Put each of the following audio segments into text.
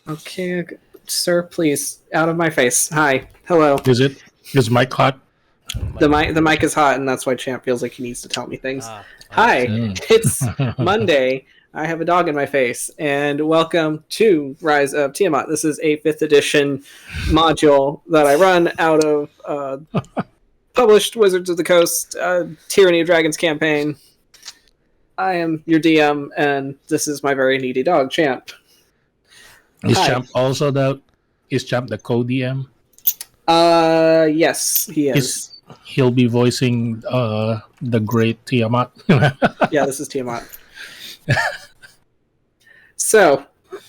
Okay, sir, please, out of my face. Hi, hello. Is mic hot? The mic is hot, and that's why Champ feels like he needs to tell me things. Hi, understand. it's Monday. I have a dog in my face, and welcome to Rise of Tiamat. This is a 5th edition module that I run out of published Wizards of the Coast Tyranny of Dragons campaign. I am your DM, and this is my very needy dog, Champ. Is Champ the co-DM? Yes, he is. He'll be voicing the great Tiamat. Yeah, this is Tiamat. So,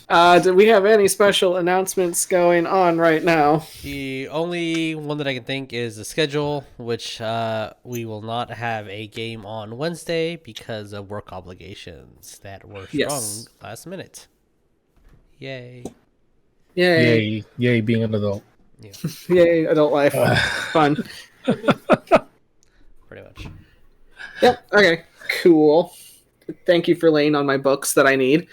do we have any special announcements going on right now? The only one that I can think is the schedule, which we will not have a game on Wednesday because of work obligations that were strung last minute. Yay. Yay being an adult. Yeah. Yay, adult life. Fun. Pretty much. Yep, okay, cool. Thank you for laying on my books that I need.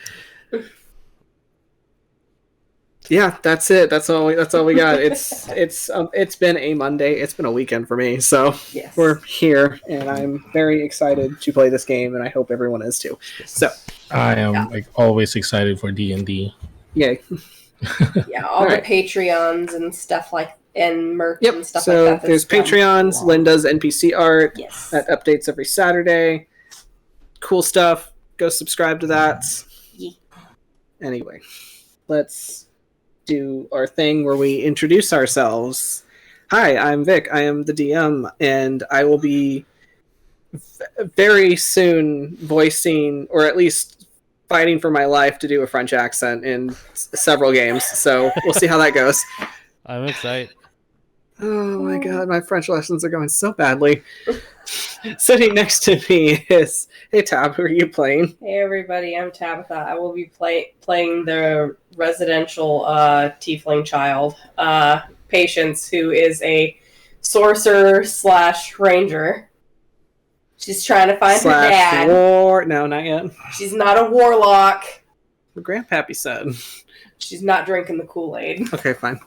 Yeah, that's it. That's all we got. It's been a Monday. It's been a weekend for me. So yes. We're here, and I'm very excited to play this game, and I hope everyone is too. So I am always excited for D&D. Yay! Yeah, all the Patreons and stuff and merch and stuff so like that. So there's Patreons, Linda's NPC art that updates every Saturday. Cool stuff. Go subscribe to that. Yeah. Anyway, let's do our thing where we introduce ourselves. Hi, I'm Vic. I am the DM, and I will be very soon voicing, or at least fighting for my life to do a French accent in several games. So we'll see how that goes. I'm excited. Oh my god, my French lessons are going so badly. Sitting next to me is, hey Tab, who are you playing? Hey everybody, I'm Tabatha. I will be playing the residential Tiefling child, Patience, who is a sorcerer / ranger. She's trying to find her dad. No, not yet. She's not a warlock. What Grandpappy said. She's not drinking the Kool-Aid. Okay, fine.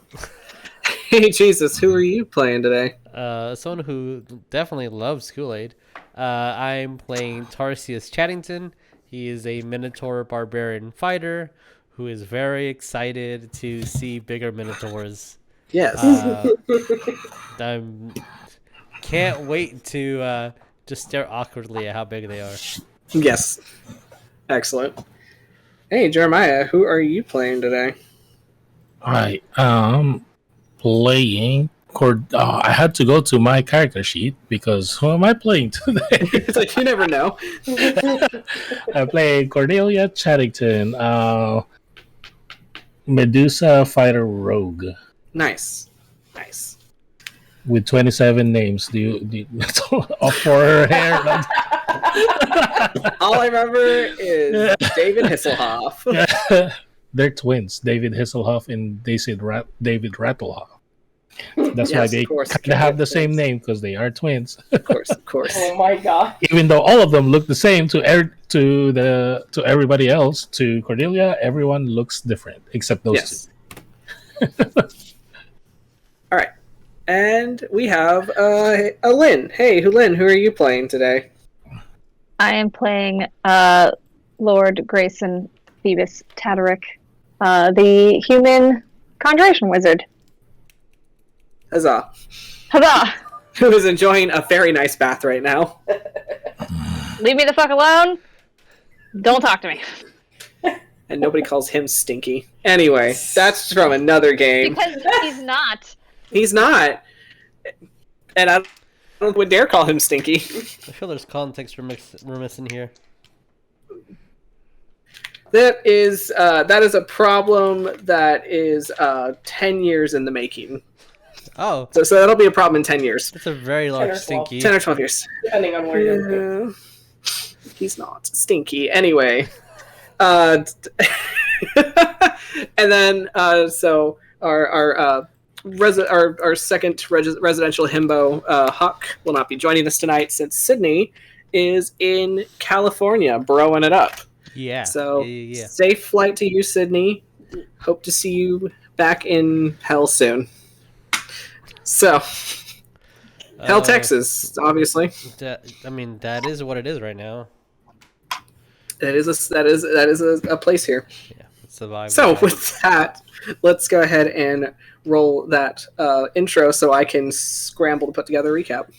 Hey, Jesus, who are you playing today? Someone who definitely loves Kool-Aid. I'm playing Tarsius Chadington. He is a Minotaur barbarian fighter who is very excited to see bigger Minotaurs. Yes. I can't wait to just stare awkwardly at how big they are. Yes. Excellent. Hey, Jeremiah, who are you playing today? I playing I had to go to my character sheet because who am I playing today? It's like you never know. I play Cordelia Chadington, Medusa fighter rogue. Nice. With 27 names. Do you for her hair? All I remember is David Hisselhoff. They're twins, David Hisselhoff and David Rattlehoff. That's why they have the same name, because they are twins. Of course. Oh my god! Even though all of them look the same to everybody else, to Cordelia, everyone looks different except those two. All right, and we have a Lynn. Hey, Lynn, who are you playing today? I am playing Lord Greyson Phoebus Tataric, the human conjuration wizard. Huzzah. Who is enjoying a very nice bath right now. Leave me the fuck alone. Don't talk to me. And nobody calls him stinky. Anyway, that's from another game. Because he's not. He's not. And I would dare call him stinky. I feel there's context we're missing here. That is a problem that is 10 years in the making. Oh. So that'll be a problem in 10 years. It's a very large stinky. 10 or 12 years. Depending on where you're looking. He's not stinky. Anyway. And then, so our second residential himbo, Huck, will not be joining us tonight since Sydney is in California, broing it up. Yeah. So safe flight to you, Sydney. hope to see you back in hell soon. So, Hell, Texas, obviously. That is what it is right now. That is a place here. Yeah, it's the vibe. So with that, let's go ahead and roll that intro so I can scramble to put together a recap.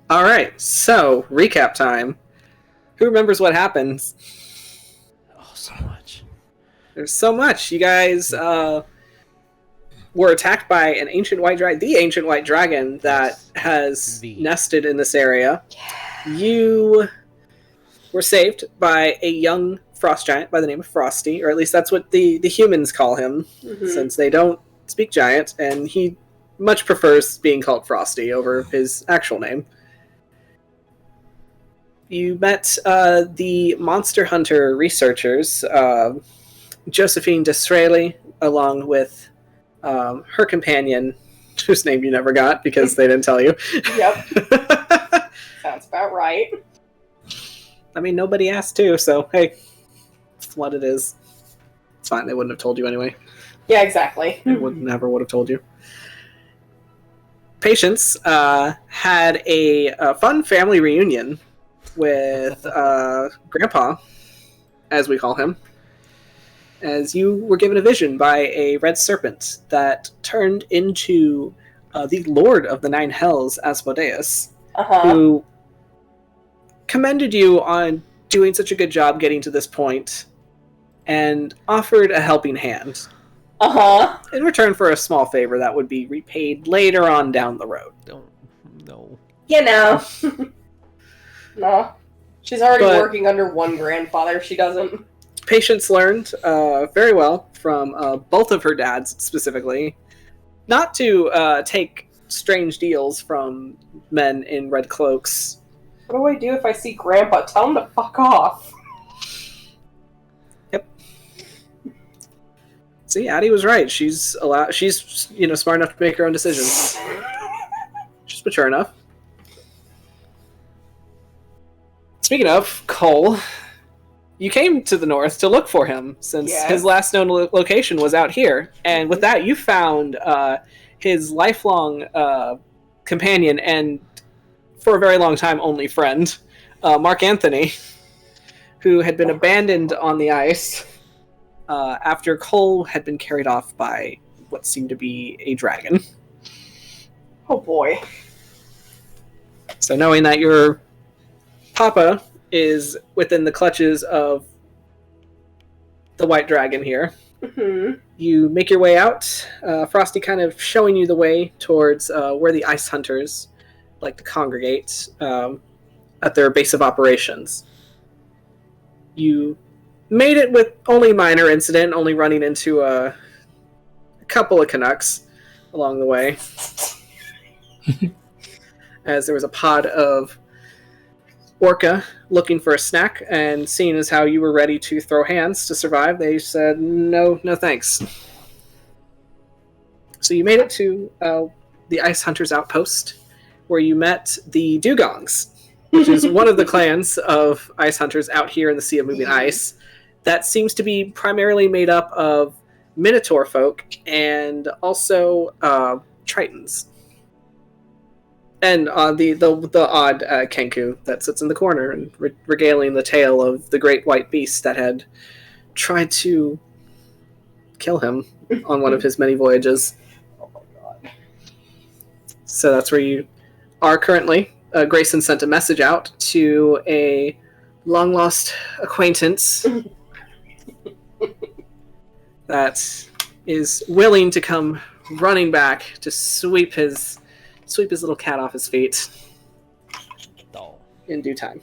All right, so recap time. Who remembers what happens? Oh, so much. There's so much. You guys were attacked by an ancient white dragon, the ancient white dragon that has nested in this area. Yeah. You were saved by a young frost giant by the name of Frosty, or at least that's what the humans call him, since they don't speak giant, and he much prefers being called Frosty over his actual name. You met the Monster Hunter researchers, Josephine Disraeli, along with her companion, whose name you never got because they didn't tell you. Yep. Sounds about right. I mean, nobody asked to, so hey, it's what it is. It's fine, they wouldn't have told you anyway. Yeah, exactly. They never would have told you. Patience had a fun family reunion with Grandpa, as we call him, as you were given a vision by a red serpent that turned into the Lord of the Nine Hells, Asmodeus, who commended you on doing such a good job getting to this point and offered a helping hand. In return for a small favor that would be repaid later on down the road. No. You know. No. She's already working under one grandfather if she doesn't. Patience learned very well from both of her dads, specifically, not to take strange deals from men in red cloaks. What do I do if I see Grandpa? Tell him to fuck off. Yep. See, Addie was right. She's smart enough to make her own decisions. She's mature enough. Speaking of Cole, you came to the north to look for him, since his last known location was out here. And with that, you found his lifelong companion and, for a very long time, only friend, Mark Anthony, who had been abandoned on the ice after Cole had been carried off by what seemed to be a dragon. Oh boy. So knowing that your Papa is within the clutches of the white dragon here, you make your way out, Frosty kind of showing you the way towards where the ice hunters like to congregate at their base of operations. You made it with only minor incident, only running into a couple of Canucks along the way. As there was a pod of orca looking for a snack, and seeing as how you were ready to throw hands to survive, they said, no thanks. So you made it to the Ice Hunters outpost, where you met the Dugongs, which is one of the clans of Ice Hunters out here in the Sea of Moving Ice. That seems to be primarily made up of Minotaur folk and also Tritons. And the odd Kenku that sits in the corner and regaling the tale of the great white beast that had tried to kill him on one of his many voyages. So that's where you are currently. Greyson sent a message out to a long-lost acquaintance that is willing to come running back to sweep his little cat off his feet in due time.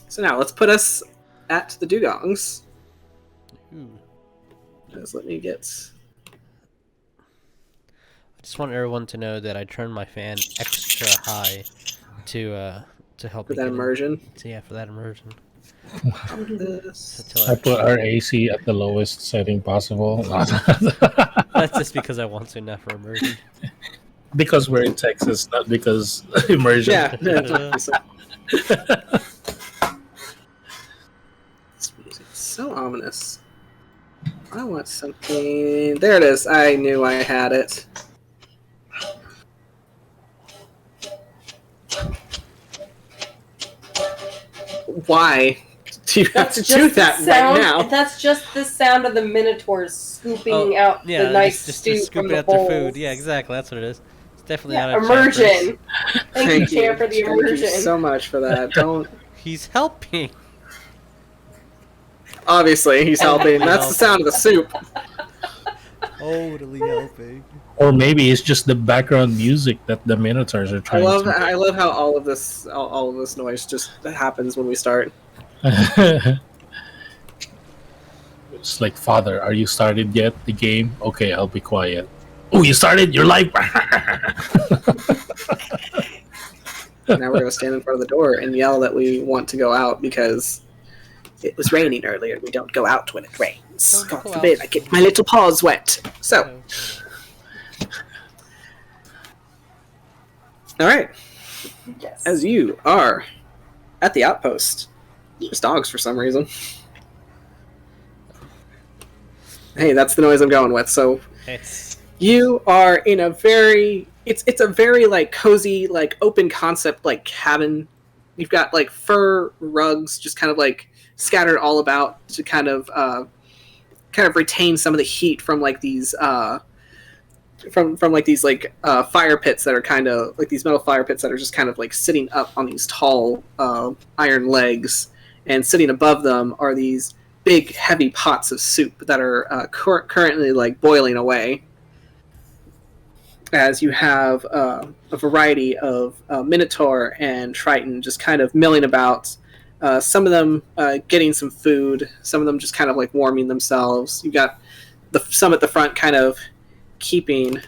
So now let's put us at the Dugongs. Just let me get... I just want everyone to know that I turned my fan extra high to help for me that immersion. For that immersion. I put our AC at the lowest setting possible. That's just because I want to enough for immersion. Because we're in Texas, not because immersion. Yeah. This music is so ominous. I want something... There it is. I knew I had it. Why do you have to do that right now? That's just the sound of the Minotaurs scooping out the nice stew from the bowls. Their food. Yeah, exactly. That's what it is. It's definitely not a immersion. Thank you, Chair, for the immersion. Thank you so much for that. Don't. He's helping. Obviously, he's helping. That's the sound of the soup. Totally helping. Or maybe it's just the background music that the Minotaurs are trying to. I love how all of this noise just happens when we start. It's like, Father, are you started yet? The game? Okay, I'll be quiet. Oh, you started? You're live. Now we're gonna stand in front of the door and yell that we want to go out because it was raining earlier. We don't go out when it rains. God forbid I get my little paws wet. So. All right. Yes. As you are at the outpost, there's dogs for some reason. Hey, that's the noise I'm going with. So you are in a very it's a very like cozy, like open concept like cabin. You've got like fur rugs just kind of like scattered all about to kind of retain some of the heat from like these from like these like fire pits that are kind of like these metal fire pits that are just kind of like sitting up on these tall iron legs, and sitting above them are these big heavy pots of soup that are currently like boiling away, as you have a variety of Minotaur and Triton just kind of milling about, some of them getting some food, some of them just kind of like warming themselves. You got some at the front kind of keeping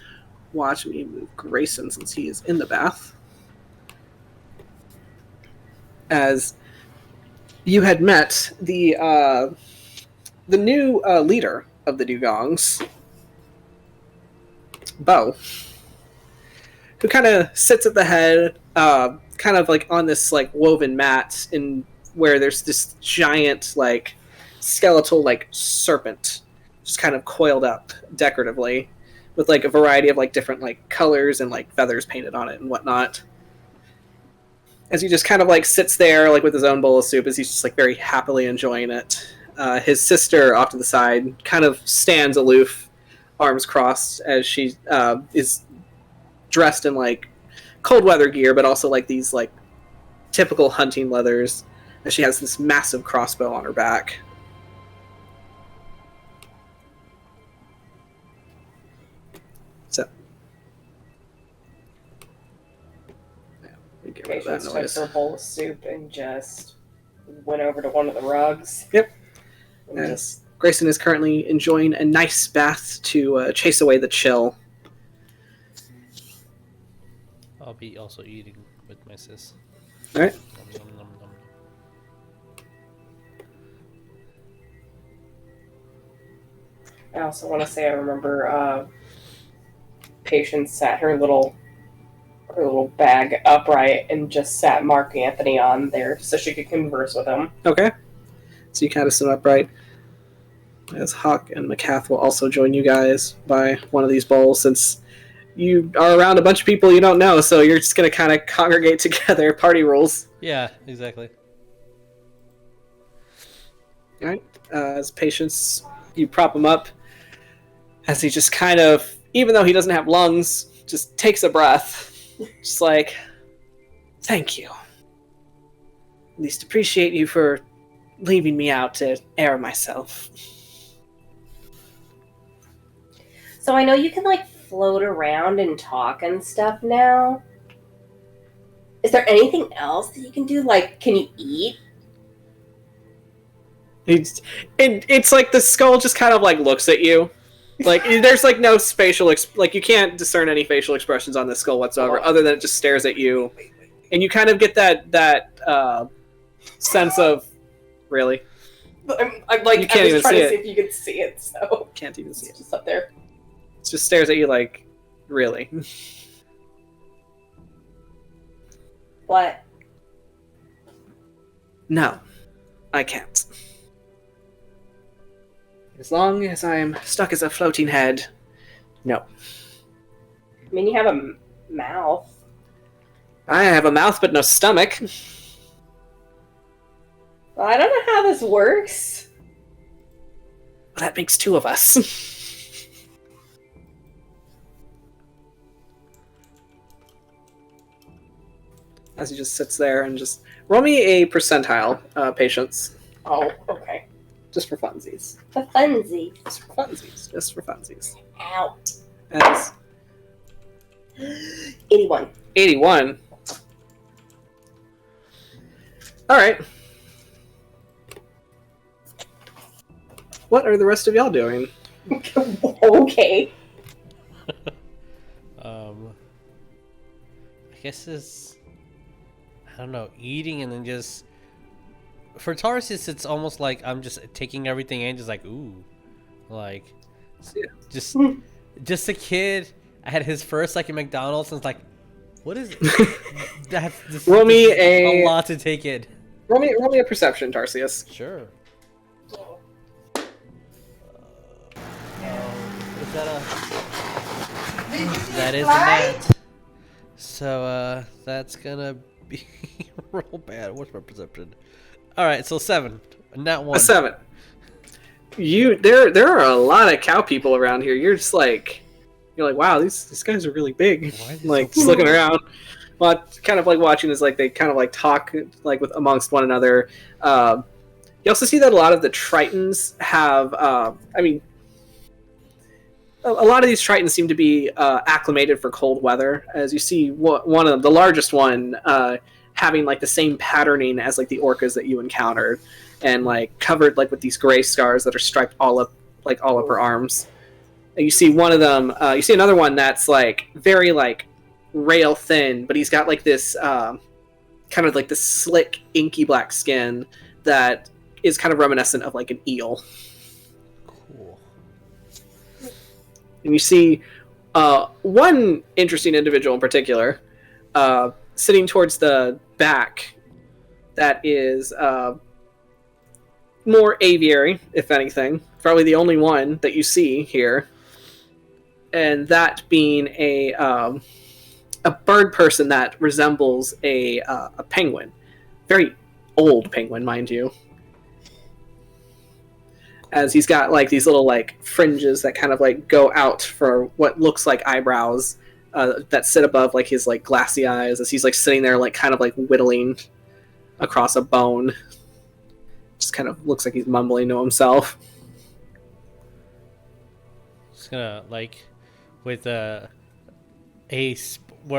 watch. Me move Greyson since he is in the bath. As you had met the new leader of the Dugongs, Bo, who kind of sits at the head, kind of like on this like woven mat, in where there's this giant like skeletal like serpent just kind of coiled up decoratively, with like a variety of like different like colors and like feathers painted on it and whatnot. As he just kind of like sits there like with his own bowl of soup, as he's just like very happily enjoying it. His sister off to the side kind of stands aloof, arms crossed, as she is dressed in like cold weather gear, but also like these like typical hunting leathers, and she has this massive crossbow on her back. So, get rid of that noise. Took her bowl of soup and just went over to one of the rugs. Yep. Greyson is currently enjoying a nice bath to chase away the chill. I'll be also eating with my sis. All right. Nom, nom, nom, nom. I also want to say I remember Patience sat her little bag upright and just sat Mark Anthony on there so she could converse with him. Okay. So you kind of sit upright. As Hawk and McCath will also join you guys by one of these bowls, since you are around a bunch of people you don't know, so you're just going to kind of congregate together. Party rules. Yeah, exactly. All right. As Patience, you prop him up, as he just kind of, even though he doesn't have lungs, just takes a breath. Just like, thank you. At least appreciate you for leaving me out to air myself. So I know you can, like, float around and talk and stuff now. Is there anything else that you can do? Like, can you eat? It's like the skull just kind of like looks at you. Like, there's like no facial like you can't discern any facial expressions on this skull whatsoever, other than it just stares at you, and you kind of get that sense of, really. I'm like, you can't even trying see to it. see if you could see it. So Can't even see it's it. just up there. It just stares at you like, really. What? No, I can't. As long as I'm stuck as a floating head, no. I mean, you have a mouth. I have a mouth but no stomach. Well, I don't know how this works. Well, that makes two of us. As he just sits there and just roll me a percentile, Patience. Oh, okay. Just for funsies. For funsy. Just for funsies. Just for funsies. Out. As 81. 81. Alright. What are the rest of y'all doing? Okay. I guess it's, I don't know, eating and then just, for Tarsius, it's almost like I'm just taking everything in, just like, ooh, like, just a kid at his first, like, in McDonald's, and it's like, what is it? That's roll me a lot to take in. Roll me a perception, Tarsius. Sure. Is that a... That is a net. So, that's gonna be real bad. What's my perception? Alright, so 7. Not 1. A 7. There are a lot of cow people around here. You're like, wow, these guys are really big. Like, just looking around. Well, kind of like watching is like they kind of like talk like with amongst one another. You also see that a lot of the Tritons have, a lot of these Tritons seem to be acclimated for cold weather. As you see, one of the largest one having like the same patterning as like the orcas that you encountered, and like covered like with these gray scars that are striped all up her arms. And you see one of them. You see another one that's like very like rail thin, but he's got like this kind of like this slick, inky black skin that is kind of reminiscent of like an eel. Cool. And you see one interesting individual in particular sitting towards the back that is more aviary, if anything. Probably the only one that you see here. And that being a bird person that resembles a penguin. Very old penguin, mind you. As he's got like these little like fringes that kind of like go out for what looks like eyebrows that sit above like his like glassy eyes, as he's like sitting there like kind of like whittling across a bone. Just kind of looks like he's mumbling to himself. Just gonna like with where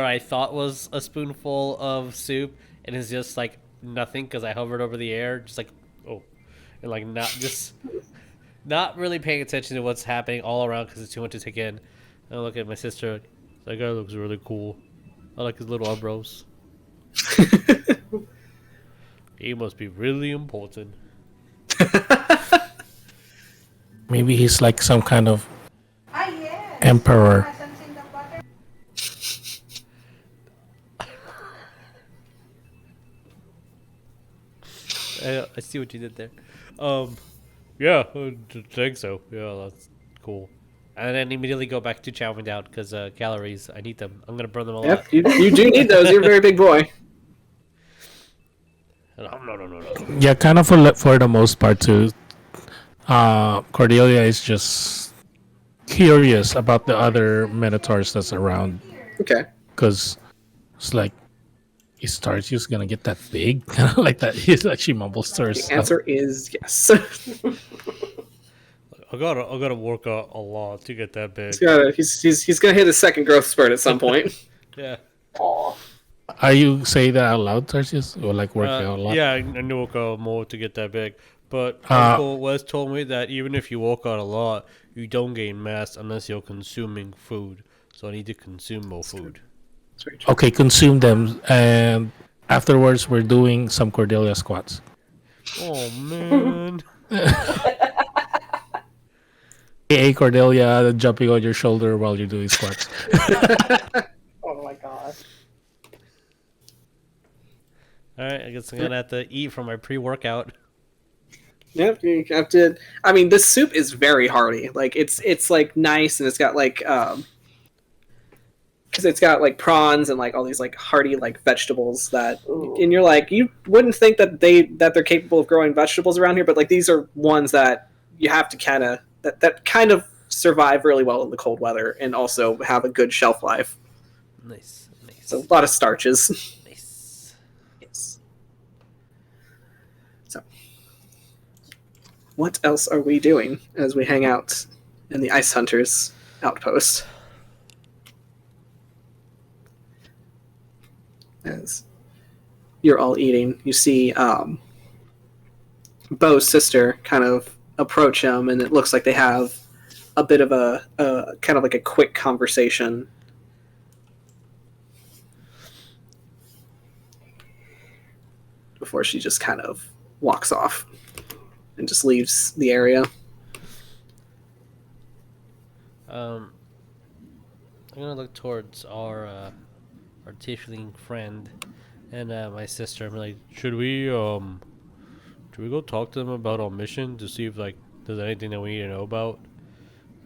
I thought was a spoonful of soup, and it's just like nothing because I hovered over the air, just like, oh, and like not really paying attention to what's happening all around because it's too much to take in. I look at my sister. That guy looks really cool. I like his little eyebrows. He must be really important. Maybe he's like some kind of emperor. I see what you did there. Yeah, I think so. Yeah, that's cool. And then immediately go back to chowing down because calories. I need them. I'm gonna burn them a lot. Yep, you do need those. You're a very big boy. No. Yeah, kind of for the most part too. Cordelia is just curious about the other Minotaurs that's around. Okay. Because it's like, is Tarsius gonna get that big? Like that. He's like, she mumbles to herself. The answer is yes. I gotta work out a lot to get that big. He's gonna hit his second growth spurt at some point. Yeah. Aw. Are you saying that out loud, Tarsius? Or like working out a lot? Yeah, I need to work out more to get that big. But Uncle Wes told me that even if you work out a lot, you don't gain mass unless you're consuming food. So I need to consume more food. Okay, consume them, and afterwards we're doing some Cordelia squats. Oh man. Hey Cordelia, jumping on your shoulder while you're doing squats. Oh my god. Alright, I guess I'm gonna have to eat for my pre-workout. Yep, you have to. I mean, this soup is very hearty. Like it's like nice, and it's got like because it's got like prawns and like all these like hearty like vegetables that, and you're like, you wouldn't think that they're capable of growing vegetables around here, but like these are ones that you have to kind of that kind of survive really well in the cold weather and also have a good shelf life. Nice. So a lot of starches. Nice. Yes. So, what else are we doing as we hang out in the Ice Hunters outpost? As you're all eating, you see Bo's sister kind of approach him, and it looks like they have a bit of a kind of like a quick conversation. Before she just kind of walks off and just leaves the area. I'm gonna look towards our tiefling friend and my sister. I'm like, should we go talk to them about our mission to see if like there's anything that we need to know about,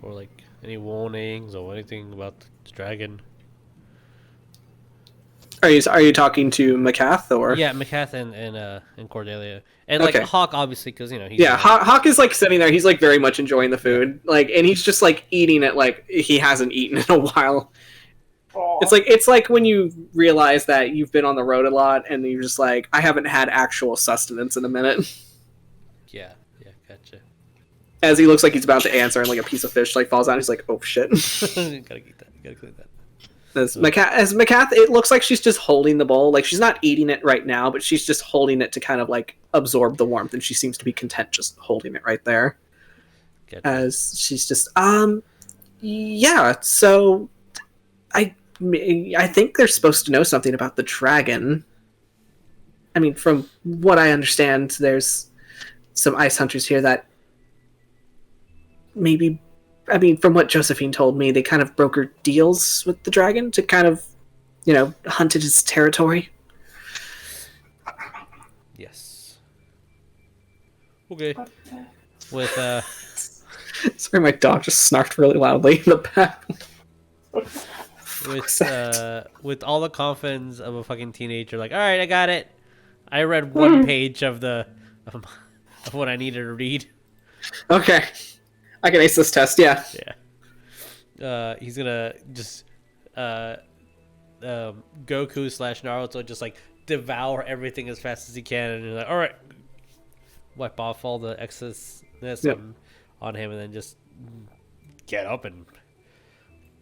or like any warnings or anything about the dragon? Are you talking to Macath or? Yeah, Macath and Cordelia, and like Okay. Hawk, obviously, because he's Yeah, Hawk is like sitting there. He's like very much enjoying the food, like, and he's just like eating it like he hasn't eaten in a while. Aw. It's like when you realize that you've been on the road a lot, and you're just like, I haven't had actual sustenance in a minute. Yeah, gotcha. As he looks like he's about to answer, and like a piece of fish like falls out, he's like, oh shit. Gotta get that. Gotta clean that. As Macath, it looks like she's just holding the bowl. Like she's not eating it right now, but she's just holding it to kind of like absorb the warmth, and she seems to be content just holding it right there. Gotcha. As she's just, yeah. So, I think they're supposed to know something about the dragon. I mean, from what I understand, there's some ice hunters here that maybe. I mean, from what Josephine told me, they kind of brokered deals with the dragon to kind of, hunt at its territory. Yes. Okay. With Sorry, my dog just snarked really loudly in the back. with all the confidence of a fucking teenager, like, all right, I got it. I read one page of of what I needed to read. Okay. I can ace this test, yeah. Yeah. He's gonna just Goku / Naruto just like devour everything as fast as he can, and you're like, all right, wipe off all the excessness on him, and then just get up and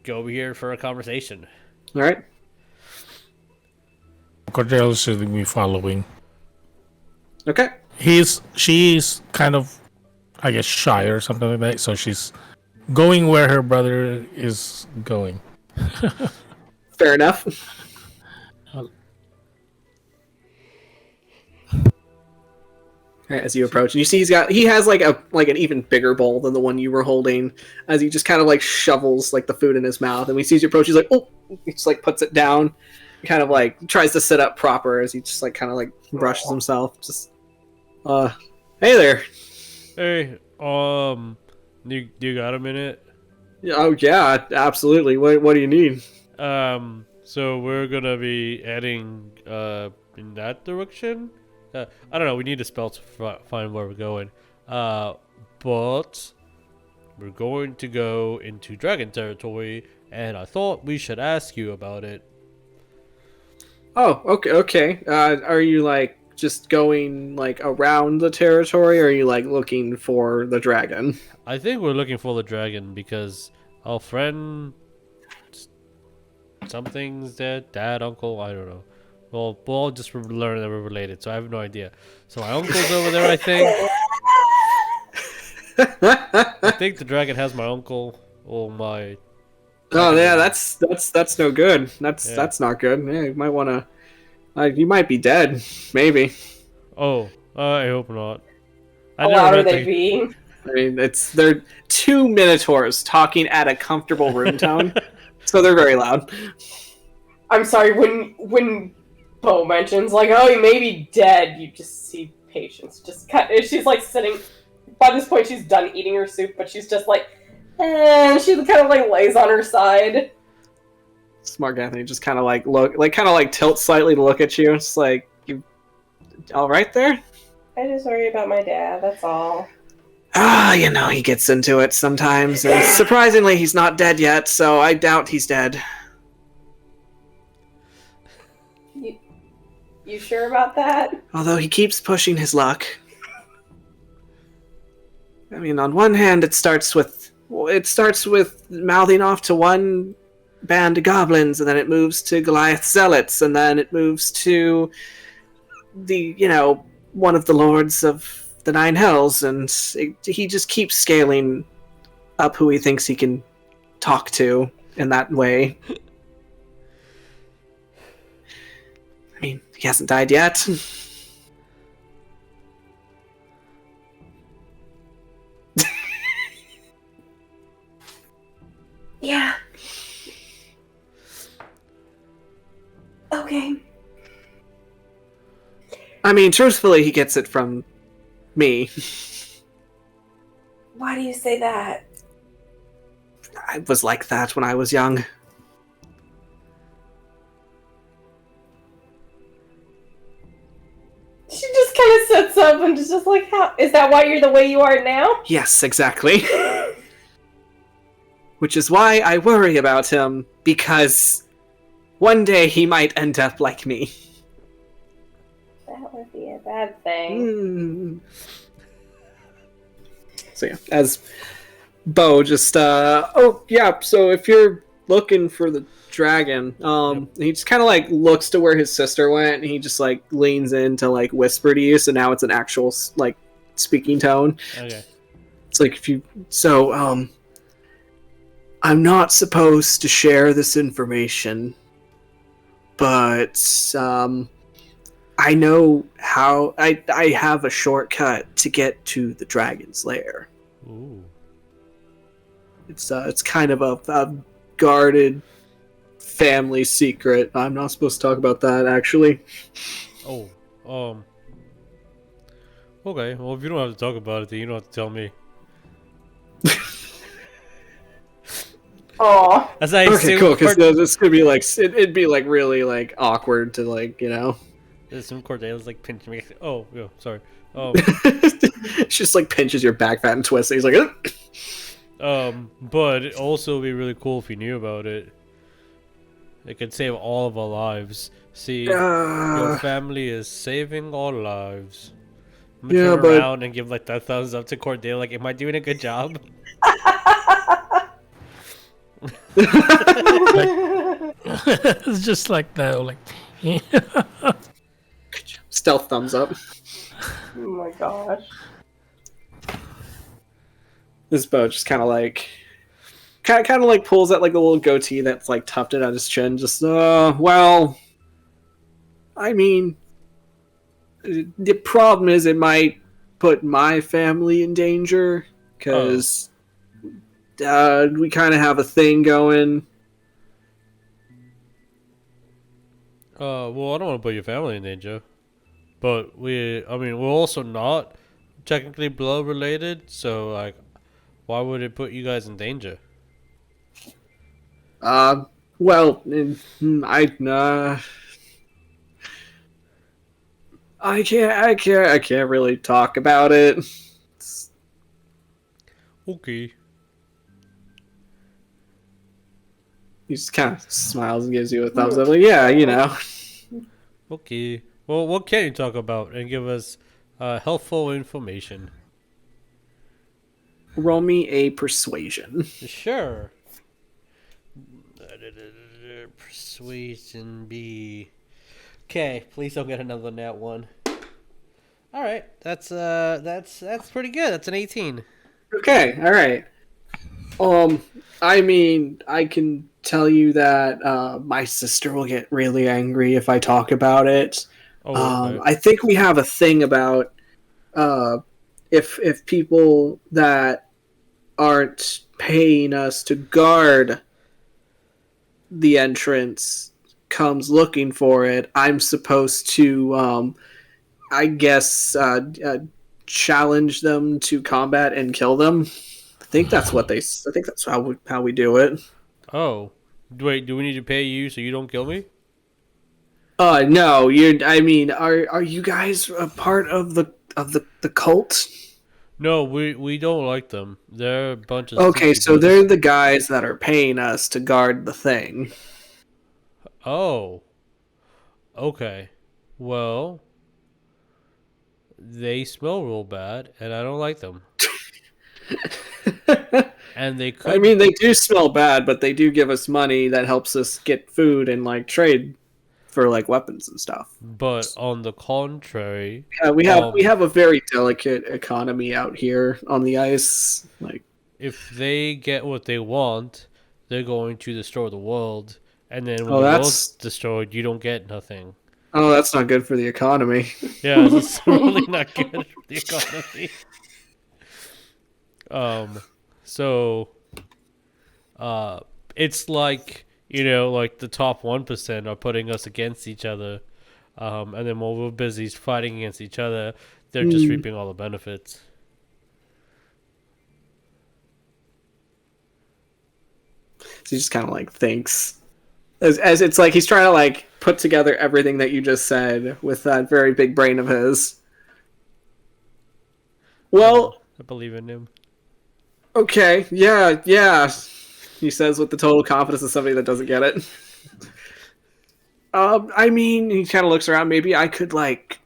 go over here for a conversation. All right. Cordelia should be following. Okay. She's kind of, I guess, shy or something like that. So she's going where her brother is going. Fair enough. As you approach, and you see he has like an even bigger bowl than the one you were holding. As he just kind of like shovels like the food in his mouth, and when he sees you approach, he's like, oh, he just like puts it down, kind of like tries to sit up proper as he just like kind of like brushes himself. Just, hey there. Hey, you got a minute? Oh yeah, absolutely. What do you need? So we're gonna be heading in that direction. I don't know. We need a spell to find where we're going. But we're going to go into dragon territory, and I thought we should ask you about it. Oh, okay. Are you like just going like around the territory, or are you like looking for the dragon? I think we're looking for the dragon because our friend, something's dead. Dad, uncle, I don't know. Well, we'll all just learn that we're related, so I have no idea. So my uncle's over there, I think. I think the dragon has my uncle or my. Oh yeah, that's no good. That's not good. Yeah, you might want to. You might be dead, maybe. Oh, I hope not. How loud are they being? I mean, they're two Minotaurs talking at a comfortable room tone, so they're very loud. I'm sorry, when Bo mentions like, oh, he may be dead, you just see Patience just she's like sitting. By this point, she's done eating her soup, but she's just like, and she kind of like lays on her side. Smart Anthony just kind of like tilts slightly to look at you. It's like, you all right there? I just worry about my dad. That's all. He gets into it sometimes. And surprisingly, he's not dead yet, so I doubt he's dead. You sure about that? Although he keeps pushing his luck. I mean, on one hand, it starts with mouthing off to one band of goblins, and then it moves to Goliath zealots, and then it moves to one of the lords of the Nine Hells, and he just keeps scaling up who he thinks he can talk to in that way. I mean, he hasn't died yet. Yeah. Okay. I mean, truthfully, he gets it from me. Why do you say that? I was like that when I was young. She just kind of sits up and is just like, how is that why you're the way you are now? Yes, exactly. Which is why I worry about him, because one day he might end up like me. That would be a bad thing. So yeah, as Bo just, so if you're looking for the dragon, he just kind of like looks to where his sister went, and he just like leans in to like whisper to you, so now it's an actual like speaking tone. Okay. It's like I'm not supposed to share this information, but I know how I have a shortcut to get to the dragon's lair. Ooh. It's kind of a guarded family secret. I'm not supposed to talk about that, actually. Oh, okay. Well, if you don't have to talk about it, then you don't have to tell me. Oh. Okay, cool. Because this could be like it'd be like really like awkward to like There's some Cordelia's like pinching me. Oh, yeah, sorry. She just like pinches your back fat and twists it. He's like, but it also would be really cool if you knew about it. It could save all of our lives. See, your family is saving our lives. I'm gonna turn around and give like that thumbs up to Cordelia. Like, am I doing a good job? It's just like that, like stealth thumbs up. Oh my gosh. This Bo just kind of like pulls out like the little goatee that's like tufted on his chin. Just well, I mean, the problem is it might put my family in danger because we kind of have a thing going. Well, I don't want to put your family in danger, but we're also not technically blood related, so like, why would it put you guys in danger? Well, I can't really talk about it. Okay. He just kind of smiles and gives you a thumbs up. Like, yeah, you know. Okay. Well, what can you talk about and give us helpful information? Roll me a persuasion. Sure. Persuasion B. Okay, please don't get another nat one. All right, that's pretty good. That's an 18. Okay, all right. I mean, I can tell you that my sister will get really angry if I talk about it. Oh, okay. I think we have a thing about if people that aren't paying us to guard the entrance comes looking for it, I'm supposed to, I guess, challenge them to combat and kill them. I think that's how we do it. Oh, wait. Do we need to pay you so you don't kill me? No. Are you guys a part of the cult? No, we don't like them. They're a bunch of. Okay, stinky so bitches. they're the guys that are paying us to guard the thing. Oh. Okay. Well, they smell real bad, and I don't like them. And they could. I mean, they do smell bad, but they do give us money that helps us get food and like trade for like weapons and stuff. But on the contrary, We have a very delicate economy out here on the ice. Like, if they get what they want, they're going to destroy the world, and then when Oh, the that's- world's destroyed, you don't get nothing. oh, that's not good for the economy. Yeah, it's really not good for the economy. So, it's like, like the top 1% are putting us against each other, and then while we're busy fighting against each other, they're just reaping all the benefits. So he just kind of like thinks, as it's like he's trying to like put together everything that you just said with that very big brain of his. Well, I believe in him. okay, yeah, he says with the total confidence of somebody that doesn't get it. I mean, he kind of looks around. Maybe I could like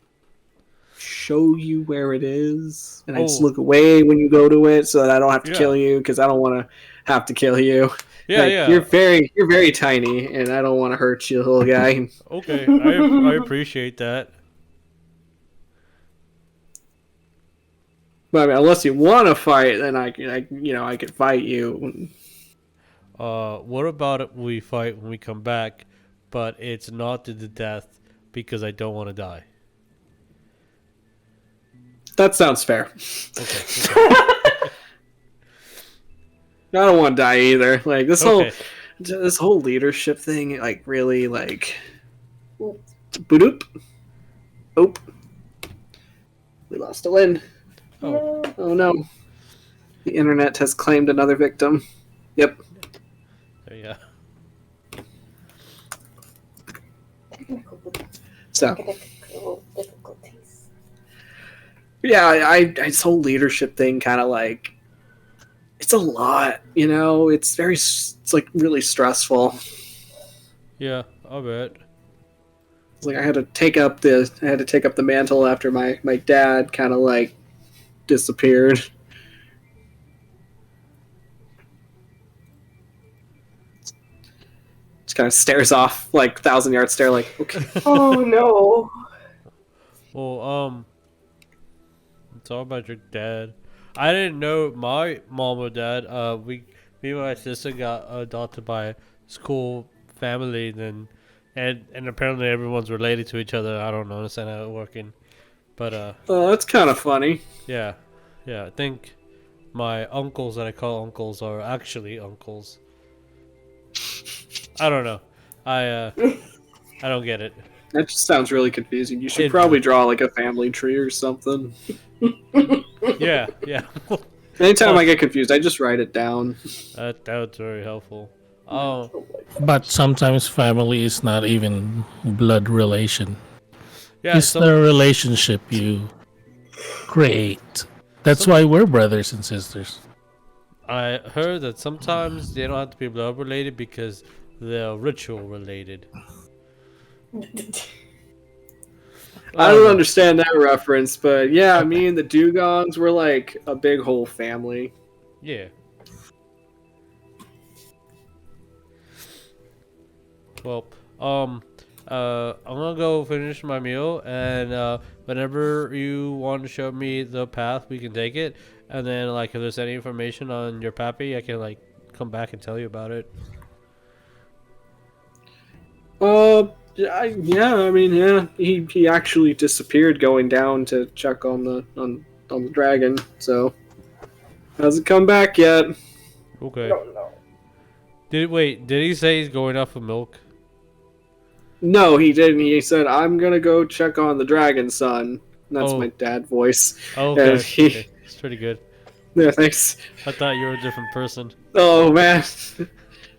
show you where it is, and I just look away when you go to it, so that I don't have to kill you, because I don't want to have to kill you. Yeah, like, yeah. You're very tiny, and I don't want to hurt you, little guy. Okay, I appreciate that. But I mean, unless you want to fight, then I could fight you. What about if we fight when we come back, but it's not to the death because I don't want to die? That sounds fair. Okay. I don't want to die either. Like this whole leadership thing, like really like. Boop. Oh, we lost a Lynn. Oh. Oh no. The internet has claimed another victim. Yep. There you go. So. Technical difficulties. Yeah, I this whole leadership thing kind of like, it's a lot, it's like really stressful. Yeah, I'll bet. It's like I had to take up the mantle after my dad kind of like disappeared. Just kind of stares off, like 1,000-yard stare, like, okay. Oh no. Well, it's all about your dad. I didn't know my mom or dad. Me and my sister got adopted by a school family, and apparently everyone's related to each other. I don't understand how it's working. But Oh, that's kind of funny. yeah, I think my uncles that I call uncles are actually uncles. I don't know. I don't get it. That just sounds really confusing. You should It- probably draw like a family tree or something. Yeah. Anytime I get confused, I just write it down. That's very helpful. Oh, But sometimes family is not even blood relation. yeah. It's the relationship you create. That's why we're brothers and sisters. I heard that sometimes they don't have to be blood related because they're ritual related. I don't understand that reference, but yeah, me and the Dugongs were like a big whole family. Yeah. Well, I'm gonna go finish my meal, and whenever you want to show me the path, we can take it. And then, like, if there's any information on your pappy, I can like come back and tell you about it. He actually disappeared going down to check on the dragon. So hasn't come back yet. Okay. No. Did he say he's going off of milk? No, he didn't. He said, "I'm gonna go check on the dragon, son." That's my dad voice. Oh, okay. And he- Okay. It's pretty good. Yeah, thanks. I thought you were a different person. Oh man.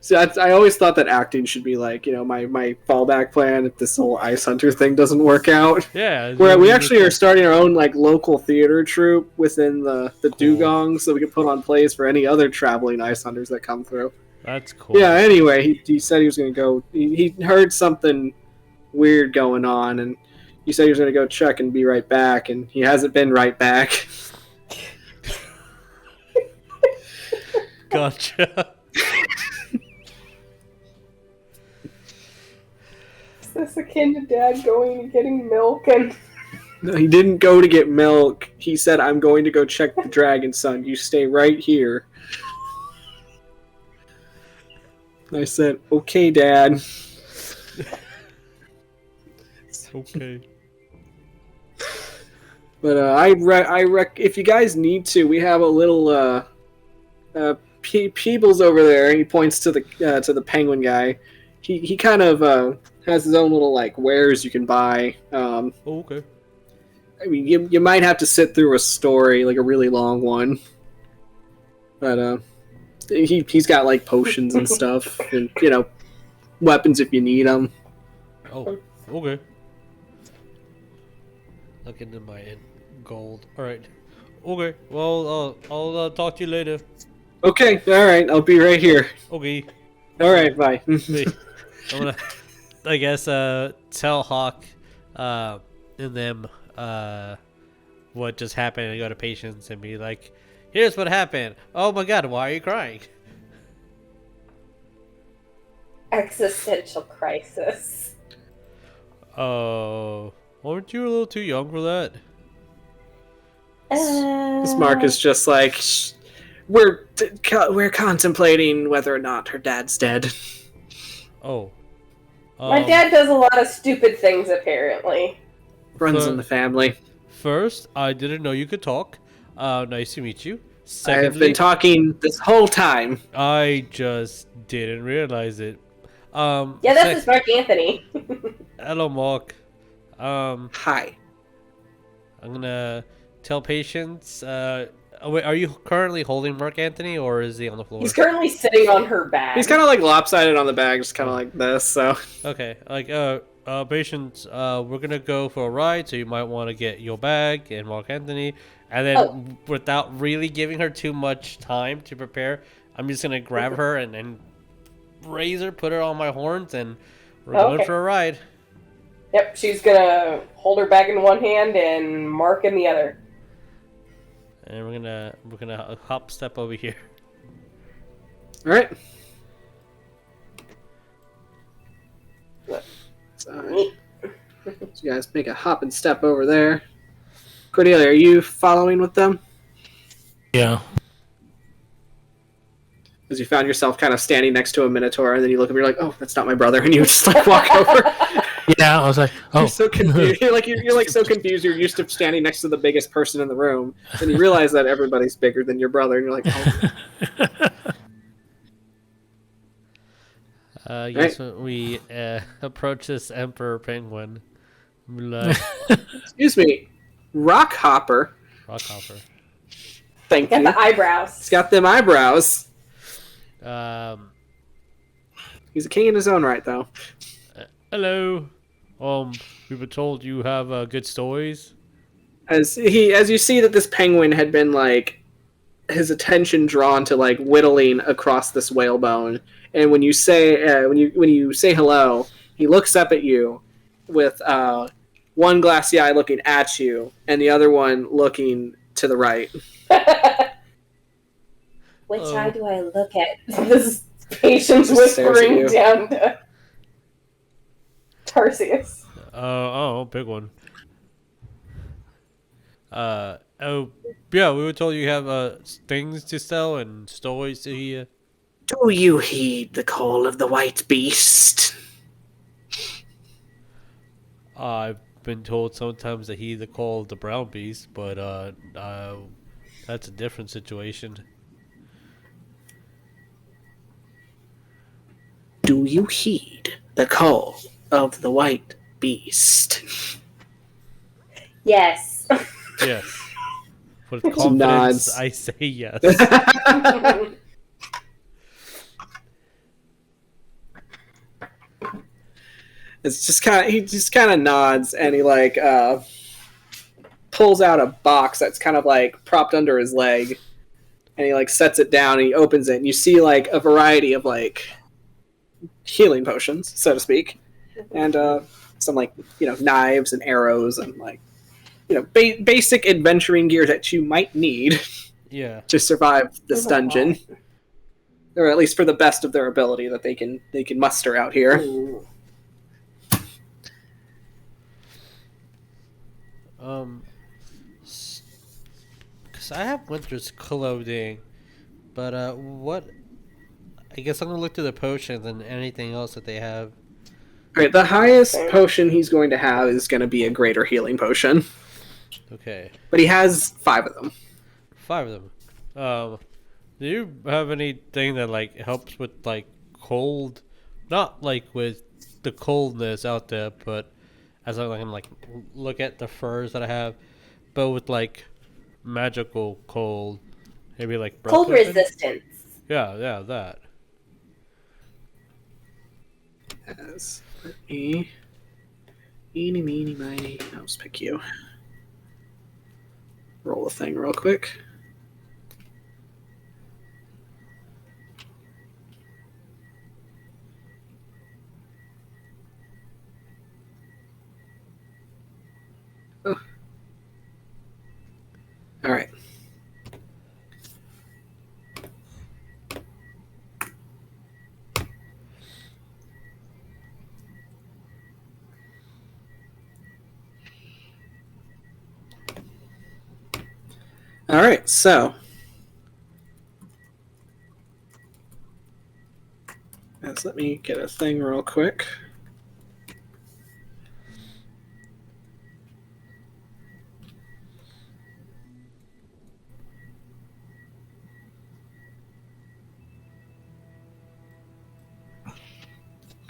See, I always thought that acting should be like, my fallback plan if this whole Ice Hunter thing doesn't work out. Yeah. Where we actually are starting our own like local theater troupe within the Cool. Dugongs, so we can put on plays for any other traveling Ice Hunters that come through. That's cool. Yeah. Anyway, he said he was going to go. He heard something weird going on, and he said he was going to go check and be right back, and he hasn't been right back. Gotcha. Is this akin to Dad going and getting milk and... No, he didn't go to get milk. He said, "I'm going to go check the dragon, son. You stay right here." I said, "Okay, Dad." Okay. But if you guys need to, we have a little Peebles over there. He points to the penguin guy. He kind of has his own little like wares you can buy. Okay. I mean, you might have to sit through a story, like a really long one. But he's got like potions and stuff, and weapons if you need them. Oh, okay. Look into my gold. All right. Okay. Well, I'll talk to you later. Okay, all right. I'll be right here. Okay. All right, bye. Wait, I'm gonna, I guess, tell Hawk, and them, what just happened, and go to Patience and be like, "Here's what happened. Oh my God, why are you crying?" Existential crisis. Oh, weren't you a little too young for that? This Mark is just like, we're contemplating whether or not her dad's dead. Oh. My dad does a lot of stupid things, apparently. Runs in the family. First, I didn't know you could talk. Nice to meet you. I have been talking this whole time. I just didn't realize it. Yeah, that's just Mark Anthony. Hello, Mark. Hi. I'm gonna tell Patience. Wait, are you currently holding Mark Anthony, or is he on the floor? He's currently sitting on her bag. He's kind of like lopsided on the bag, just kind of like this. So Okay, like Patience, we're gonna go for a ride, so you might want to get your bag and Mark Anthony, and then without really giving her too much time to prepare, I'm just gonna grab her and raise her, put her on my horns, and we're going for a ride. Yep, she's gonna hold her bag in one hand and Mark in the other. And we're gonna hop step over here. all right. So you guys make a hop and step over there. Cordelia, are you following with them? Yeah. Because you found yourself kind of standing next to a Minotaur, and then you look up and you're like, "Oh, that's not my brother," and you just like walk over. Yeah, I was like, oh. You're so confused. You're like so confused. You're used to standing next to the biggest person in the room, and you realize that everybody's bigger than your brother, and you're like, oh. Yes, we approach this Emperor Penguin. Like, Excuse me, Rockhopper. Rockhopper. Thank you. Got the eyebrows. He's got them eyebrows. He's a king in his own right, though. Hello. We were told you have good stories. As you see that this penguin had been like his attention drawn to like whittling across this whalebone, and when you say when you say hello, he looks up at you with one glassy eye looking at you and the other one looking to the right. Which eye do I look at? This patience whispering down to Tarsius. Oh, big one. Oh, yeah, we were told you have things to sell and stories to hear. Do you heed the call of the white beast? I've been told sometimes to heed the call of the brown beast, but that's a different situation. Do you heed the call of the white beast? Yes. Yes. With confidence, nods. I say yes. It's just he just kind of nods and he like pulls out a box that's kind of like propped under his leg, and he like sets it down and he opens it and you see like a variety of like healing potions, so to speak, and some like knives and arrows and like basic adventuring gear that you might need to survive this dungeon, or at least for the best of their ability that they can muster out here. Ooh. Because I have winter's clothing, but what? I guess I'm gonna look to the potions and anything else that they have. All right, the highest potion he's going to have is going to be a greater healing potion. Okay. But he has 5 of them. 5 of them. Do you have anything that like helps with like cold? Not like with the coldness out there, but as I can like look at the furs that I have, but with like magical cold, maybe like cold resistance. Yeah, that. As eeny, meeny, miny. I'll just pick you. Roll a thing real quick. Oh. All right. All right, so let me get a thing real quick.